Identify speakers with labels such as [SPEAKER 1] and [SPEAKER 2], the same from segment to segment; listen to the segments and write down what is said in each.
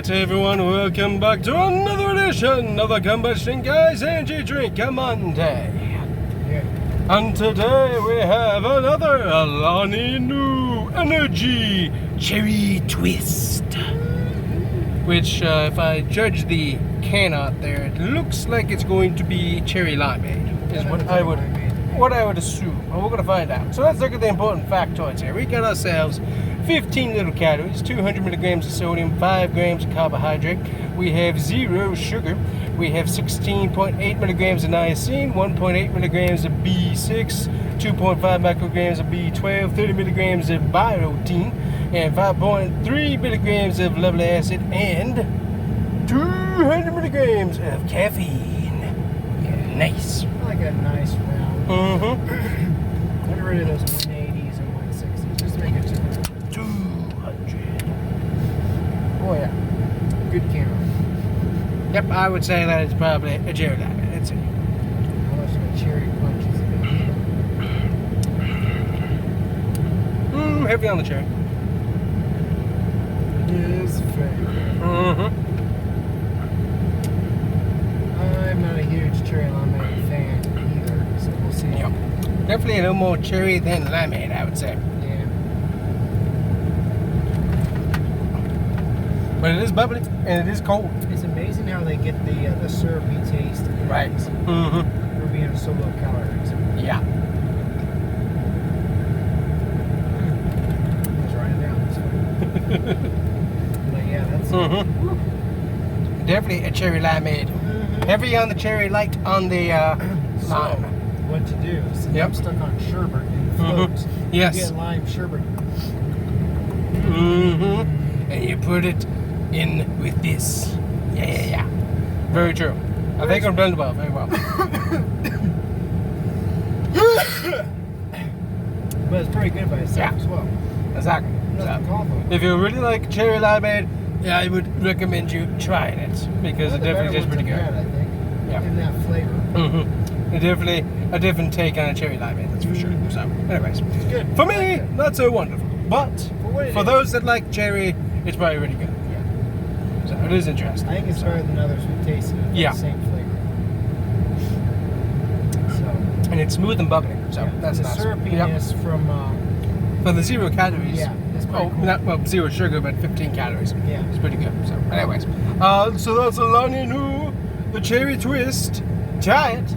[SPEAKER 1] Alright everyone, welcome back to another edition of the Combustion Guys Energy Drink a Monday. And today we have another Alani New Energy Cherry Twist. Which, if I judge the can out there, it looks like it's going to be cherry limeade. Is what I would assume. Well, we're going to find out. So let's look at the important factoids here. We got ourselves 15 little calories, 200 milligrams of sodium, 5 grams of carbohydrate. We have 0 sugar. We have 16.8 milligrams of niacin, 1.8 milligrams of B6, 2.5 micrograms of B12, 30 milligrams of biotin, and 5.3 milligrams of levulinic acid, and 200 milligrams of caffeine. Yeah, nice.
[SPEAKER 2] I like a nice round. Get rid of those 180s and 160s. Just make it
[SPEAKER 1] 200.
[SPEAKER 2] Oh yeah. Good camera.
[SPEAKER 1] Yep, I would say that it's probably a cherry limeade. That's it.
[SPEAKER 2] How much of a cherry punch is it going to be?
[SPEAKER 1] Heavy on the cherry.
[SPEAKER 2] His favorite. I'm not a huge cherry limeade fan either, so we'll see.
[SPEAKER 1] Yep. Definitely a little more cherry than limeade, I would say.
[SPEAKER 2] Yeah.
[SPEAKER 1] But it is bubbly and it is cold.
[SPEAKER 2] It's amazing how they get the syrupy taste.
[SPEAKER 1] Right.
[SPEAKER 2] For being so low calories.
[SPEAKER 1] Yeah.
[SPEAKER 2] Let's write it down. But yeah, that's
[SPEAKER 1] Definitely a cherry limeade. Heavy on the cherry, light on the lime.
[SPEAKER 2] What to do? So
[SPEAKER 1] Yep.
[SPEAKER 2] I'm stuck on sherbet and floats.
[SPEAKER 1] Yes.
[SPEAKER 2] You get lime sherbet.
[SPEAKER 1] And you put it in with this. Yeah. Very true. I think it'll blend well, very well.
[SPEAKER 2] But it's pretty good by itself as well.
[SPEAKER 1] Exactly.
[SPEAKER 2] Nothing called for it.
[SPEAKER 1] If you really like cherry limeade, yeah, I would recommend you trying it because it definitely tastes pretty good.
[SPEAKER 2] I think.
[SPEAKER 1] Yeah.
[SPEAKER 2] In that flavor.
[SPEAKER 1] Definitely a different take on a cherry limeade, that's for sure. So, anyways,
[SPEAKER 2] It's good.
[SPEAKER 1] for me, not so wonderful. But for those that like cherry, it's probably really good.
[SPEAKER 2] Yeah.
[SPEAKER 1] So it is interesting.
[SPEAKER 2] I think it's better than others with tasting it.
[SPEAKER 1] Yeah.
[SPEAKER 2] The same flavor. So.
[SPEAKER 1] And it's smooth and bubbly, so
[SPEAKER 2] Yeah.
[SPEAKER 1] that's
[SPEAKER 2] the
[SPEAKER 1] nice.
[SPEAKER 2] syrupiness from.
[SPEAKER 1] For the 0 calories.
[SPEAKER 2] Yeah. It's pretty cool.
[SPEAKER 1] Not 0 sugar, but 15 calories.
[SPEAKER 2] Yeah.
[SPEAKER 1] It's pretty good. So, anyways, so that's Alani New, the cherry twist. Try it.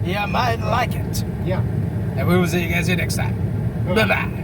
[SPEAKER 1] You might like it.
[SPEAKER 2] Yeah.
[SPEAKER 1] And we will see you guys here next time.
[SPEAKER 2] Okay.
[SPEAKER 1] Bye bye.